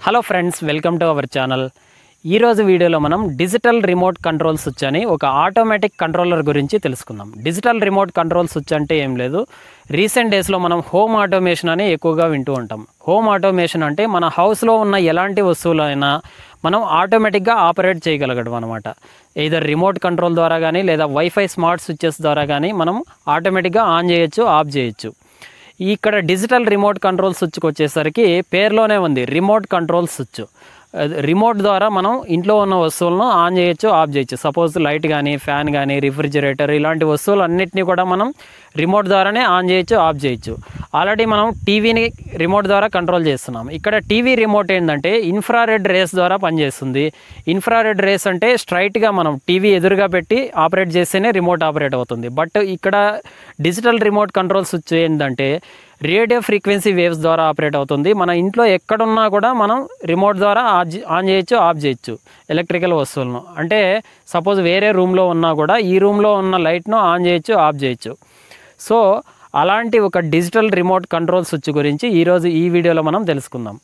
Hello friends, welcome to our channel. ఈరోజు వీడియోలో మనం డిజిటల్ రిమోట్ కంట్రోల్ స్విచ్ అని ఒక ఆటోమేటిక్ కంట్రోలర్ గురించి తెలుసుకుందాం. డిజిటల్ రిమోట్ కంట్రోల్ స్విచ్ అంటే ఏం లేదు, రీసెంట్ డేస్లో మనం హోమ్ ఆటోమేషన్ అని ఎక్కువగా వింటూ ఉంటాం. హోమ్ ఆటోమేషన్ అంటే మన హౌస్లో ఉన్న ఎలాంటి వస్తువులైనా మనం ఆటోమేటిక్గా ఆపరేట్ చేయగలగడం అనమాట. either రిమోట్ కంట్రోల్ ద్వారా కానీ లేదా వైఫై స్మార్ట్ స్విచ్చెస్ ద్వారా కానీ మనం ఆటోమేటిక్గా ఆన్ చేయొచ్చు, ఆఫ్ చేయొచ్చు. ఇక్కడ డిజిటల్ రిమోట్ కంట్రోల్ స్విచ్కి వచ్చేసరికి పేరులోనే ఉంది రిమోట్ కంట్రోల్ స్విచ్. రిమోట్ ద్వారా మనం ఇంట్లో ఉన్న వస్తువులను ఆన్ చేయొచ్చు, ఆఫ్ చేయొచ్చు. సపోజ్ లైట్ కానీ, ఫ్యాన్ కానీ, రిఫ్రిజిరేటర్ ఇలాంటి వస్తువులు అన్నిటినీ కూడా మనం రిమోట్ ద్వారానే ఆన్ చేయొచ్చు, ఆఫ్ చేయొచ్చు. ఆల్రెడీ మనం టీవీని రిమోట్ ద్వారా కంట్రోల్ చేస్తున్నాం. ఇక్కడ టీవీ రిమోట్ ఏంటంటే ఇన్ఫ్రారెడ్ రేస్ ద్వారా పనిచేస్తుంది. ఇన్ఫ్రారెడ్ రేస్ అంటే స్ట్రైట్గా మనం టీవీ ఎదురుగా పెట్టి ఆపరేట్ చేస్తేనే రిమోట్ ఆపరేట్ అవుతుంది. బట్ ఇక్కడ డిజిటల్ రిమోట్ కంట్రోల్ స్విచ్ ఏంటంటే రేడియో ఫ్రీక్వెన్సీ వేవ్స్ ద్వారా ఆపరేట్ అవుతుంది. మన ఇంట్లో ఎక్కడున్నా కూడా మనం రిమోట్ ద్వారా ఆన్ చేయొచ్చు, ఆఫ్ చేయొచ్చు ఎలక్ట్రికల్ వస్తువులను. అంటే సపోజ్ వేరే రూమ్లో ఉన్నా కూడా ఈ రూమ్లో ఉన్న లైట్ను ఆన్ చేయొచ్చు, ఆఫ్ చేయొచ్చు. సో అలాంటి ఒక డిజిటల్ రిమోట్ కంట్రోల్ స్విచ్ గురించి ఈరోజు ఈ వీడియోలో మనం తెలుసుకుందాం.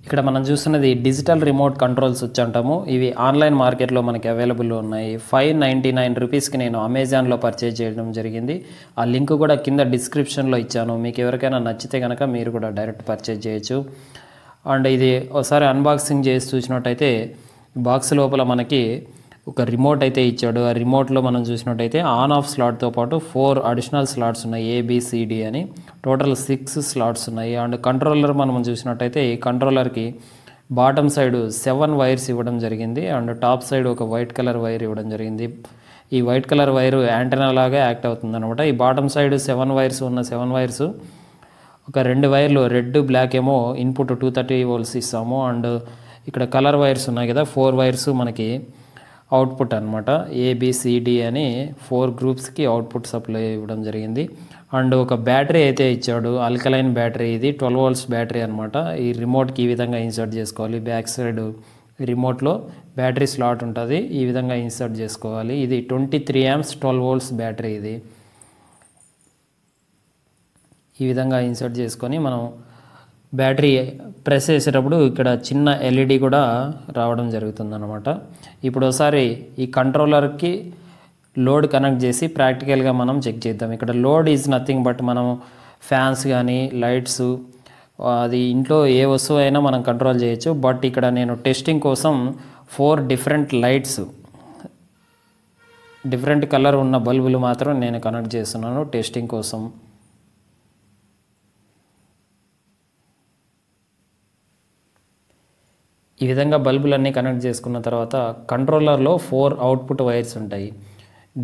ఇక్కడ మనం చూస్తున్నది డిజిటల్ రిమోట్ కంట్రోల్ స్విచ్ అంటాము. ఇవి ఆన్లైన్ మార్కెట్లో మనకి అవైలబుల్ ఉన్నాయి. 599 రూపీస్కి నేను అమెజాన్లో పర్చేజ్ చేయడం జరిగింది. ఆ లింక్ కూడా కింద డిస్క్రిప్షన్లో ఇచ్చాను. మీకు ఎవరికైనా నచ్చితే కనుక మీరు కూడా డైరెక్ట్ పర్చేజ్ చేయొచ్చు. అండ్ ఇది ఒకసారి అన్బాక్సింగ్ చేసి చూసినట్టయితే బాక్స్ లోపల మనకి ఒక రిమోట్ అయితే ఇచ్చాడు. ఆ రిమోట్లో మనం చూసినట్టయితే ఆన్ ఆఫ్ స్లాట్తో పాటు 4 అడిషనల్ స్లాట్స్ ఉన్నాయి, ABCD అని టోటల్ 6 స్లాట్స్ ఉన్నాయి. అండ్ కంట్రోలర్ మనం చూసినట్టయితే ఈ కంట్రోలర్కి బాటమ్ సైడ్ 7 వైర్స్ ఇవ్వడం జరిగింది. అండ్ టాప్ సైడ్ ఒక వైట్ కలర్ వైర్ ఇవ్వడం జరిగింది. ఈ వైట్ కలర్ వైర్ యాంటెనా లాగా యాక్ట్ అవుతుంది అనమాట. ఈ బాటమ్ సైడ్ 7 వైర్స్ ఉన్న 7 వైర్స్ ఒక 2 వైర్లు రెడ్, బ్లాక్ ఏమో ఇన్పుట్ 230 volts ఇస్తాము. అండ్ ఇక్కడ కలర్ వైర్స్ ఉన్నాయి కదా, 4 వైర్స్ మనకి అవుట్పుట్ అనమాట. ABCD అని 4 గ్రూప్స్కి అవుట్పుట్ సప్లై ఇవ్వడం జరిగింది. అండ్ ఒక బ్యాటరీ అయితే ఇచ్చాడు, ఆల్కలైన్ బ్యాటరీ. ఇది 12 volts బ్యాటరీ అనమాట. ఈ రిమోట్కి ఈ విధంగా ఇన్సర్ట్ చేసుకోవాలి. బ్యాక్ సైడ్ రిమోట్లో బ్యాటరీ స్లాట్ ఉంటుంది, ఈ విధంగా ఇన్సర్ట్ చేసుకోవాలి. ఇది 23 amps 12 volts బ్యాటరీ. ఇది ఈ విధంగా ఇన్సర్ట్ చేసుకొని మనం బ్యాటరీ ప్రెస్ చేసేటప్పుడు ఇక్కడ చిన్న LED కూడా రావడం జరుగుతుంది అనమాట. ఇప్పుడు ఒకసారి ఈ కంట్రోలర్కి లోడ్ కనెక్ట్ చేసి ప్రాక్టికల్గా మనం చెక్ చేద్దాం. ఇక్కడ లోడ్ ఈజ్ నథింగ్ బట్ మనం ఫ్యాన్స్ కానీ, లైట్స్, అది ఇంట్లో ఏ వస్తువు అయినా మనం కంట్రోల్ చేయొచ్చు. బట్ ఇక్కడ నేను టెస్టింగ్ కోసం 4 డిఫరెంట్ లైట్స్, డిఫరెంట్ కలర్ ఉన్న బల్బులు మాత్రం నేను కనెక్ట్ చేస్తున్నాను టెస్టింగ్ కోసం. ఈ విధంగా బల్బులన్నీ కనెక్ట్ చేసుకున్న తర్వాత కంట్రోలర్లో 4 అవుట్పుట్ వైర్స్ ఉంటాయి.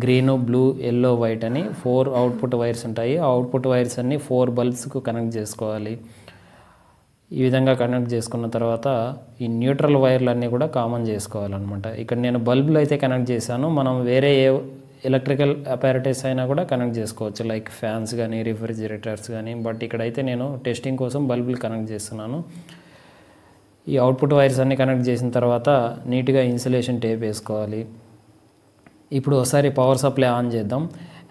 గ్రీను, బ్లూ, ఎల్లో, వైట్ అని 4 అవుట్పుట్ వైర్స్ ఉంటాయి. ఆ అవుట్పుట్ వైర్స్ అన్నీ 4 బల్బ్స్కు కనెక్ట్ చేసుకోవాలి. ఈ విధంగా కనెక్ట్ చేసుకున్న తర్వాత ఈ న్యూట్రల్ వైర్లన్నీ కూడా కామన్ చేసుకోవాలన్నమాట. ఇక్కడ నేను బల్బులు అయితే కనెక్ట్ చేశాను. మనం వేరే ఏ ఎలక్ట్రికల్ అపారటస్ అయినా కూడా కనెక్ట్ చేసుకోవచ్చు, లైక్ ఫ్యాన్స్ కానీ, రిఫ్రిజిరేటర్స్ కానీ. బట్ ఇక్కడైతే నేను టెస్టింగ్ కోసం బల్బులు కనెక్ట్ చేస్తున్నాను. ఈ అవుట్పుట్ వైర్స్ అన్నీ కనెక్ట్ చేసిన తర్వాత నీట్గా ఇన్సులేషన్ టేప్ వేసుకోవాలి. ఇప్పుడు ఒకసారి పవర్ సప్లై ఆన్ చేద్దాం.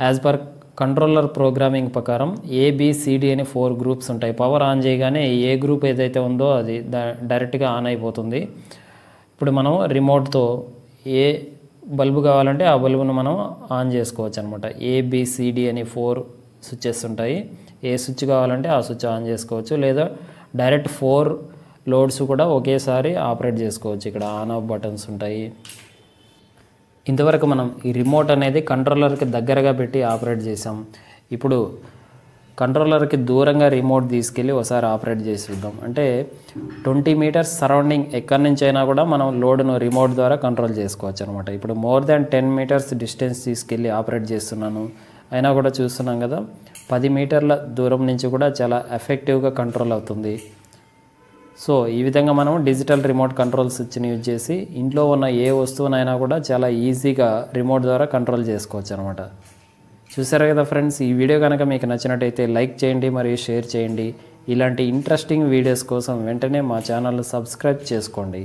యాజ్ పర్ కంట్రోలర్ ప్రోగ్రామింగ్ ప్రకారం ABCD అని 4 గ్రూప్స్ ఉంటాయి. పవర్ ఆన్ చేయగానే ఏ గ్రూప్ ఏదైతే ఉందో అది డైరెక్ట్గా ఆన్ అయిపోతుంది. ఇప్పుడు మనం రిమోట్తో ఏ బల్బు కావాలంటే ఆ బల్బును మనం ఆన్ చేసుకోవచ్చు అనమాట. ABCD అని 4 స్విచ్చెస్ ఉంటాయి. ఏ స్విచ్ కావాలంటే ఆ స్విచ్ ఆన్ చేసుకోవచ్చు, లేదా డైరెక్ట్ 4 లోడ్స్ కూడా ఒకేసారి ఆపరేట్ చేసుకోవచ్చు. ఇక్కడ ఆన్ ఆఫ్ బటన్స్ ఉంటాయి. ఇంతవరకు మనం ఈ రిమోట్ అనేది కంట్రోలర్కి దగ్గరగా పెట్టి ఆపరేట్ చేసాం. ఇప్పుడు కంట్రోలర్కి దూరంగా రిమోట్ తీసుకెళ్ళి ఒకసారి ఆపరేట్ చేసి చూద్దాం. అంటే 20 meters సరౌండింగ్ ఎక్కడి నుంచి అయినా కూడా మనం లోడ్ను రిమోట్ ద్వారా కంట్రోల్ చేసుకోవచ్చు అనమాట. ఇప్పుడు మోర్ దాన్ 10 meters డిస్టెన్స్ తీసుకెళ్ళి ఆపరేట్ చేస్తున్నాను. అయినా కూడా చూస్తున్నాం కదా, 10 మీటర్ల దూరం నుంచి కూడా చాలా ఎఫెక్టివ్గా కంట్రోల్ అవుతుంది. సో ఈ విధంగా మనం డిజిటల్ రిమోట్ కంట్రోల్ స్విచ్ని యూజ్ చేసి ఇంట్లో ఉన్న ఏ వస్తువునైనా కూడా చాలా ఈజీగా రిమోట్ ద్వారా కంట్రోల్ చేసుకోవచ్చు అనమాట. చూసారు కదా ఫ్రెండ్స్, ఈ వీడియో కనుక మీకు నచ్చినట్టయితే లైక్ చేయండి మరియు షేర్ చేయండి. ఇలాంటి ఇంట్రెస్టింగ్ వీడియోస్ కోసం వెంటనే మా ఛానల్ని సబ్స్క్రైబ్ చేసుకోండి.